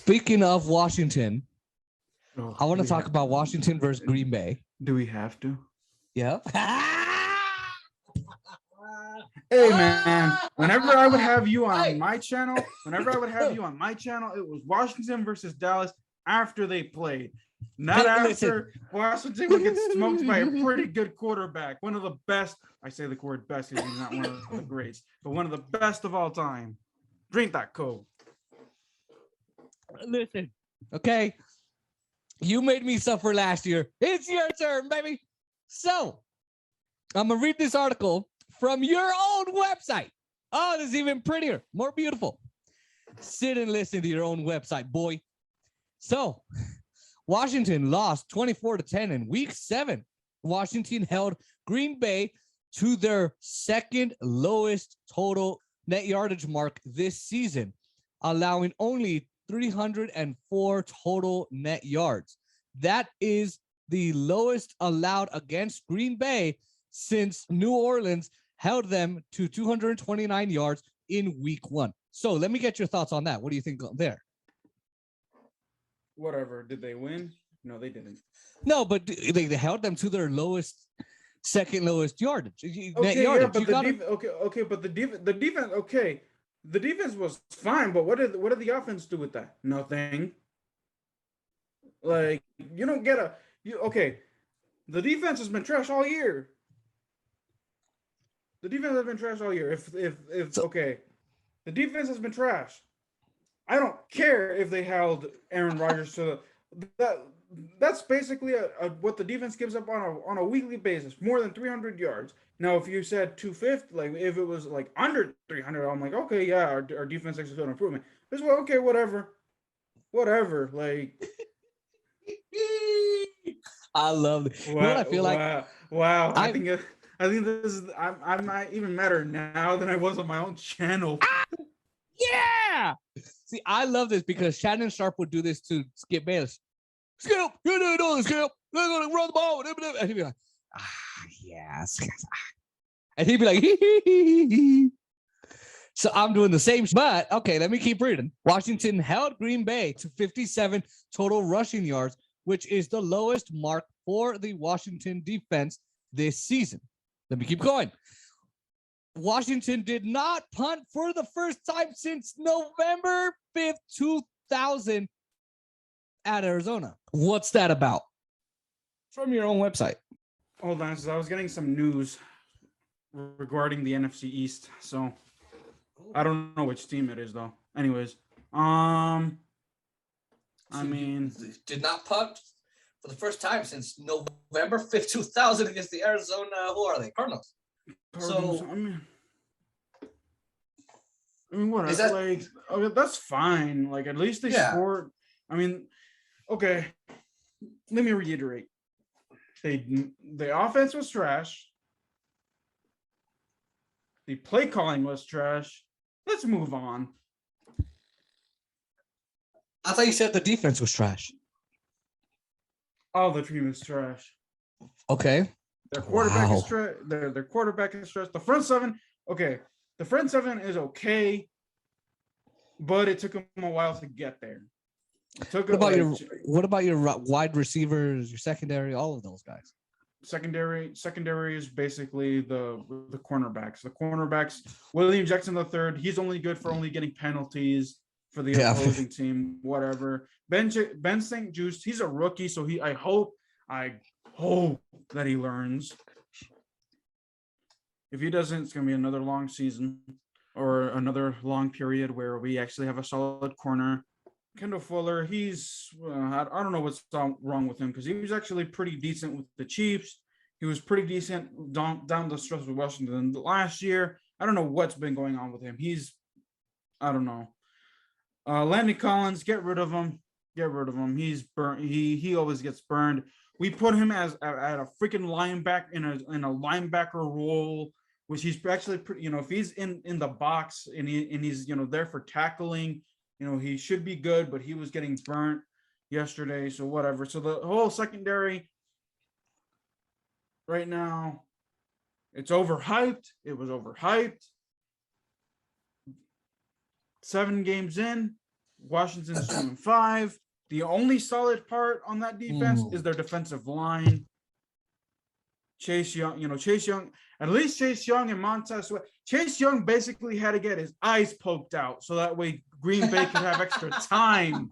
Speaking of Washington, Oh, I want to talk about Washington versus Green Bay. Do we have to? Yeah. Hey man, whenever I would have you on my channel, it was Washington versus Dallas after they played. Not after Washington would get smoked by a pretty good quarterback. One of the best. I say the word best because he's not one of the greats, but one of the best of all time. Drink that Coke. Listen, okay. You made me suffer last year. It's your turn, baby. So, I'm going to read this article from your own website. Oh, this is even prettier, more beautiful. Sit and listen to your own website, boy. So, Washington lost 24-10 in week 7. Washington held Green Bay to their second lowest total net yardage mark this season, allowing only 304 total net yards. That is the lowest allowed against Green Bay since New Orleans held them to 229 yards in week 1. So let me get your thoughts on that. What do you think there? Whatever. Did they win? No, they didn't. No, but they held them to their second lowest yardage. Net yardage. Yeah, but the defense. Okay, the defense was fine, but what did the offense do with that? Nothing. Like, you don't get okay. The defense has been trash all year. The defense has been trash all year. The defense has been trash. I don't care if they held Aaron Rodgers to that's basically what the defense gives up on a weekly basis, more than 300 yards. Now, if you said 250, like if it was like under 300, I'm like, okay, yeah, our defense actually showed an improvement. It's well, okay, whatever. Like, I love it. Wow, you know what I feel like? Wow. I think this is. I'm not even madder now than I was on my own channel. Yeah. See, I love this because Shannon Sharp would do this to Skip Bayless. Skip, you didn't know this, Skip. They're going to run the ball. And he'd be like, yes. And he'd be like, hee. So I'm doing the same. But, okay, let me keep reading. Washington held Green Bay to 57 total rushing yards, which is the lowest mark for the Washington defense this season. Let me keep going. Washington did not punt for the first time since November 5th, 2000 at Arizona. What's that about? From your own website. Hold on, so I was getting some news regarding the NFC East. So I don't know which team it is though. Anyways, I mean, did not punt for the first time since November 5th, 2000 against the Arizona. Who are they? Cardinals. So I mean, what? Okay, that's fine. Like, at least they scored. I mean, okay. Let me reiterate. The offense was trash. The play calling was trash. Let's move on. I thought you said the defense was trash. All the team is trash. Okay. Their quarterback is trash. Their quarterback is trash. The front seven, okay. The front seven is okay, but it took them a while to get there. What about your wide receivers, your secondary, all of those guys? Secondary is basically the cornerbacks. The cornerbacks, William Jackson III, he's only good for only getting penalties for the opposing team, whatever. Ben St. Juste, he's a rookie, so I hope that he learns. If he doesn't, it's going to be another long season or another long period where we actually have a solid corner. Kendall Fuller, he's I don't know what's wrong with him because he was actually pretty decent with the Chiefs. He was pretty decent down the stretch with Washington last year. I don't know what's been going on with him. I don't know. Landon Collins, get rid of him. He's burnt. He always gets burned. We put him at a freaking linebacker in a linebacker role, which he's actually pretty. If he's in the box and he's there for tackling, he should be good. But he was getting burnt yesterday, so whatever. So the whole secondary right now, it's overhyped. It was overhyped. 7 games in, Washington's 2-5. The only solid part on that defense is their defensive line. Chase Young, at least Chase Young and Montiel Sweat. Chase Young basically had to get his eyes poked out so that way Green Bay could have extra time.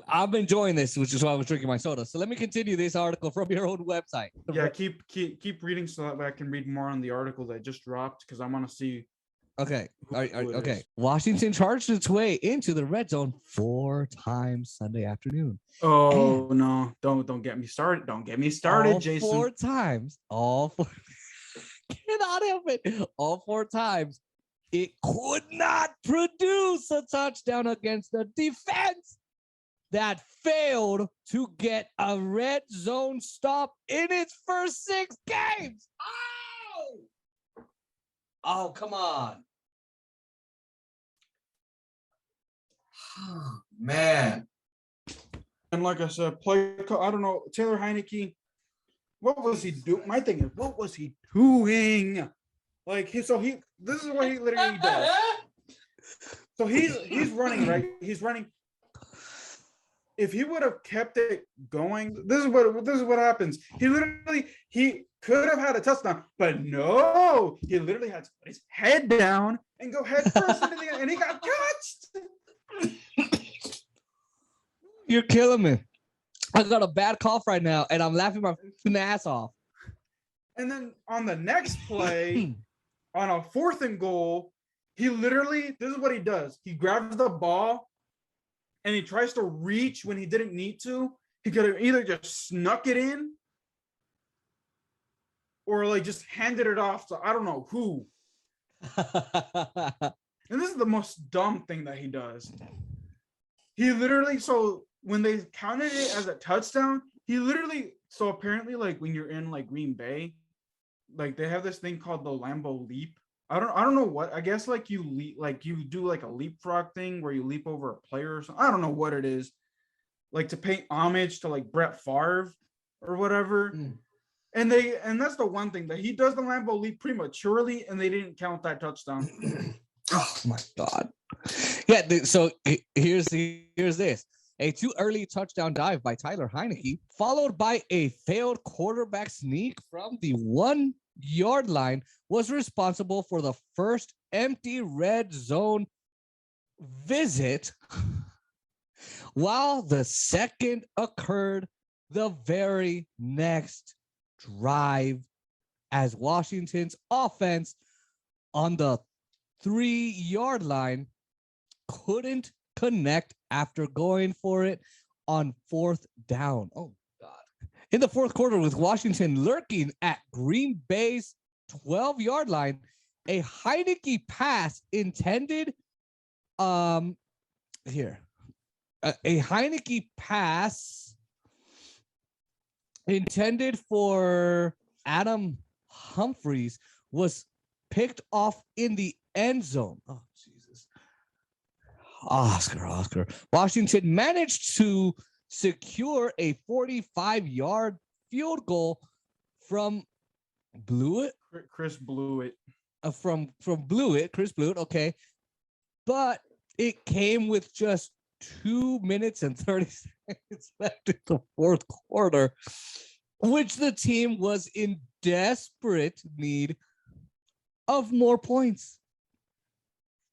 I'm enjoying this, which is why I was drinking my soda. So let me continue this article from your own website. Yeah, keep reading so that way I can read more on the article that just dropped because I want to see. Okay. Okay. Washington charged its way into the red zone 4 times Sunday afternoon. Oh, no. Don't get me started. Don't get me started, Jason. 4 times. All 4. Cannot help it. All 4 times. It could not produce a touchdown against the defense that failed to get a red zone stop in its first 6 games. Oh, come on. Oh, man. And like I said, I don't know, Taylor Heinicke, what was he doing? My thing is, what was he doing? This is what he literally does. So he's running, right? He's running. If he would have kept it going, this is what happens. He could have had a touchdown, but no, he literally had to put his head down and go head first into the end, and he got touched. You're killing me. I got a bad cough right now, and I'm laughing my ass off. And then on the next play, on a 4th and goal, this is what he does. He grabs the ball and he tries to reach when he didn't need to. He could have either just snuck it in or just handed it off to I don't know who. And this is the most dumb thing that he does. He literally, so when they counted it as a touchdown, so apparently when you're in Green Bay, they have this thing called the Lambeau leap. I don't know what, I guess you do a leapfrog thing where you leap over a player or something. I don't know what it is. To pay homage to Brett Favre or whatever. And that's the one thing that he does the Lambeau leap prematurely and they didn't count that touchdown. Oh my God. Yeah, so here's this. A too early touchdown dive by Tyler Heinicke, followed by a failed quarterback sneak from the 1-yard line, was responsible for the first empty red zone visit, while the second occurred the very next drive as Washington's offense on the 3-yard line couldn't connect after going for it on 4th down. Oh, God. In the 4th quarter, with Washington lurking at Green Bay's 12-yard line, a Heinicke pass intended a Heinicke pass intended for Adam Humphries was picked off in the end zone. Oh, Jesus. Oscar. Washington managed to secure a 45-yard field goal from Blewett. Chris Blewett. Chris Blewett, okay. But it came with just 2 minutes and 30 seconds left in the 4th quarter, which the team was in desperate need of more points.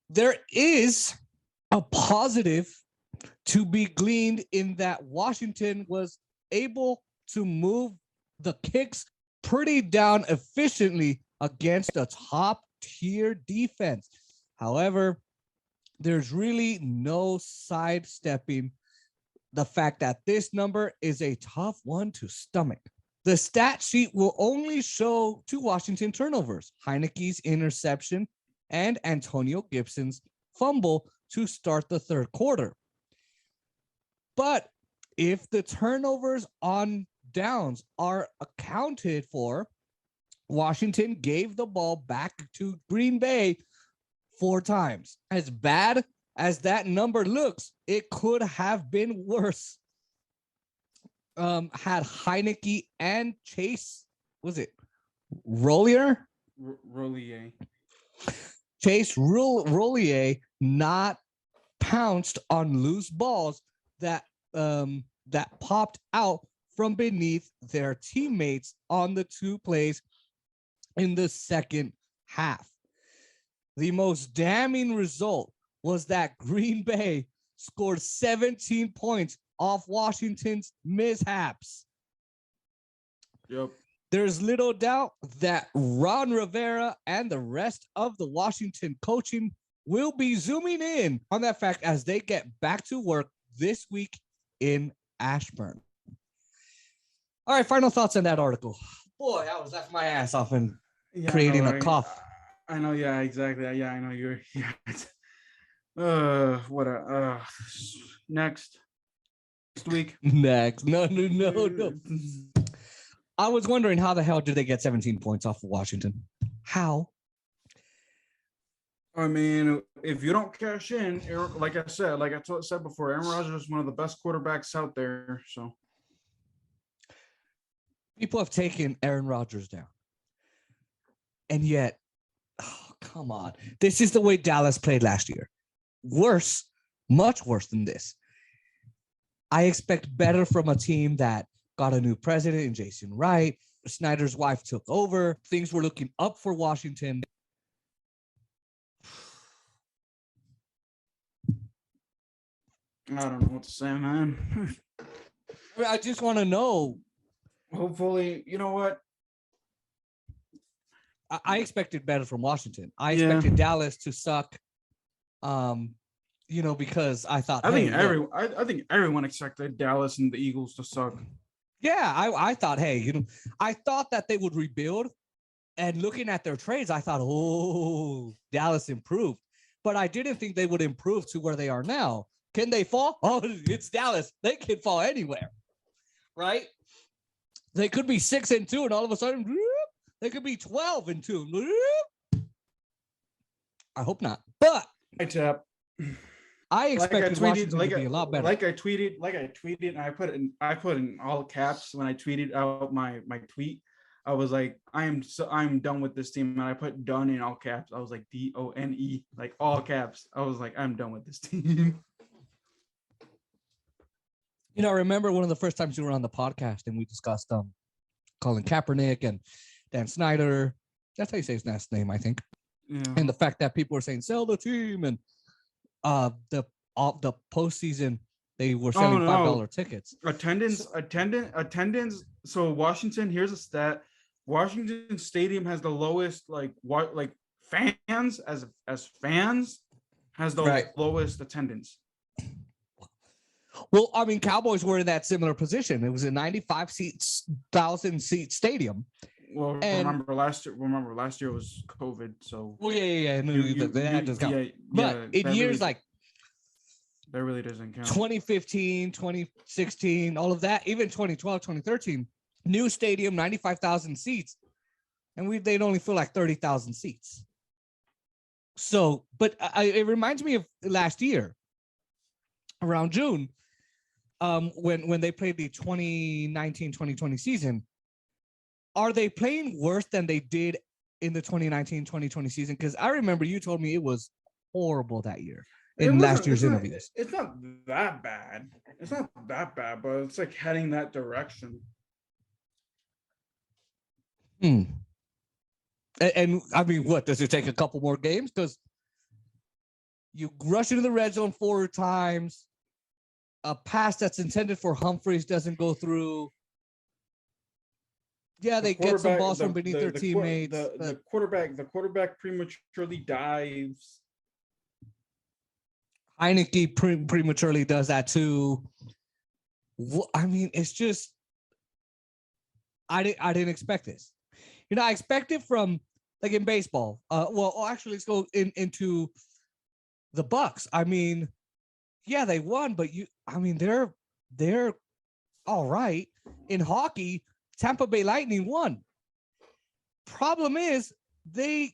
There is a positive to be gleaned in that Washington was able to move the kicks pretty down efficiently against a top-tier defense. However, there's really no sidestepping the fact that this number is a tough one to stomach. The stat sheet will only show 2 Washington turnovers, Heinicke's interception and Antonio Gibson's fumble to start the 3rd quarter. But if the turnovers on downs are accounted for, Washington gave the ball back to Green Bay 4 times. As bad as that number looks, it could have been worse. Had Heinicke and Chase, was it Rollier? Rollier. Chase Rollier not pounced on loose balls that popped out from beneath their teammates on the 2 plays in the second half. The most damning result was that Green Bay scored 17 points off Washington's mishaps. Yep. There's little doubt that Ron Rivera and the rest of the Washington coaching will be zooming in on that fact as they get back to work this week in Ashburn. All right, final thoughts on that article. Boy, I was laughing my ass off and creating a cough. I know, yeah, exactly. Yeah, I know you're. Yeah. Next week. Next. No. I was wondering how the hell did they get 17 points off of Washington? How? I mean, if you don't cash in, like I said before, Aaron Rodgers is one of the best quarterbacks out there. So people have taken Aaron Rodgers down. And yet, oh, come on. This is the way Dallas played last year. Worse, much worse than this. I expect better from a team that got a new president in Jason Wright. Snyder's wife took over. Things were looking up for Washington. I don't know what to say, man. I just want to know. Hopefully, you know what? I expected better from Washington. I expected Dallas to suck. Because I thought I think everyone expected Dallas and the Eagles to suck. Yeah, I thought, I thought that they would rebuild. And looking at their trades, I thought, Dallas improved. But I didn't think they would improve to where they are now. Can they fall? Oh, it's Dallas. They can fall anywhere, right? They could be 6-2, and all of a sudden, they could be 12-2. I hope not. But I expected Washington to be a lot better. Like I tweeted, and I put in all caps when I tweeted out my tweet. I was like, I'm done with this team, and I put done in all caps. I was like DONE, like all caps. I was like, I'm done with this team. I remember one of the first times you were on the podcast and we discussed Colin Kaepernick and Dan Snyder. That's how you say his last name, I think. Yeah. And the fact that people were saying sell the team, and the postseason they were selling $5 tickets. Attendance. So Washington, here's a stat. Washington Stadium has the lowest fans as fans has the lowest attendance. Well, I mean, Cowboys were in that similar position. It was a 95,000 seat stadium. Well, remember last year was COVID, so. Well, yeah. That does count. But in years like that really doesn't count. 2015, 2016, all of that, even 2012, 2013, new stadium, 95,000 seats, and they'd only fill like 30,000 seats. So, but it reminds me of last year, around June, when they played the 2019-2020 season. Are they playing worse than they did in the 2019-2020 season? Because I remember you told me it was horrible that year in last year's interviews. It's not that bad. But it's like heading that direction. And I mean, what does it take? A couple more games? Because you rush into the red zone 4 times. A pass that's intended for Humphreys doesn't go through. Yeah, they get some balls from beneath their teammates. The quarterback prematurely dives. Heinicke prematurely does that too. I mean, it's just I didn't expect this. I expected from like in baseball. Actually, let's go into the Bucks. I mean, yeah, they won, but they're all right. In hockey, Tampa Bay Lightning won. Problem is, they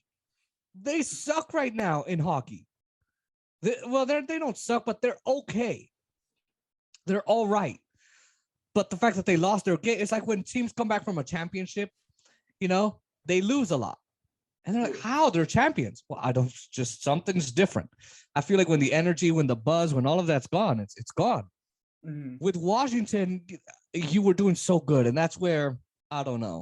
suck right now in hockey. They don't suck, but they're okay. They're all right. But the fact that they lost their game, it's like when teams come back from a championship, they lose a lot. And they're like, how? They're champions. Well, I don't, just something's different. I feel like when the energy, when the buzz, when all of that's gone, it's gone. Mhm. With Washington, you were doing so good. And that's where, I don't know.